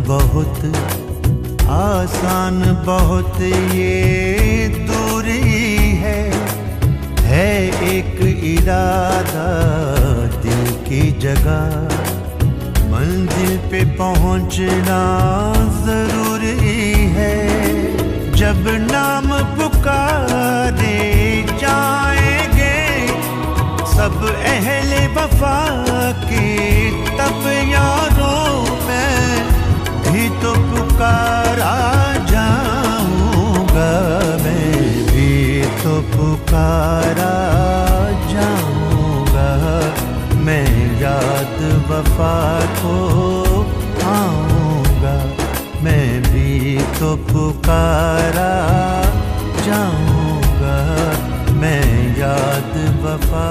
बहुत आसान बहुत ये दूरी है एक इरादा दिल की जगह मंजिल पे पहुंचना जरूरी है। जब नाम पुकारे जाएंगे सब अहले वफा के, तब यारों मैं भी तो पुकारा जाऊंगा, मैं भी तो पुकारा जाऊंगा। मैं याद वफा को आऊंगा, मैं भी तो पुकारा जाऊंगा। मैं याद वफा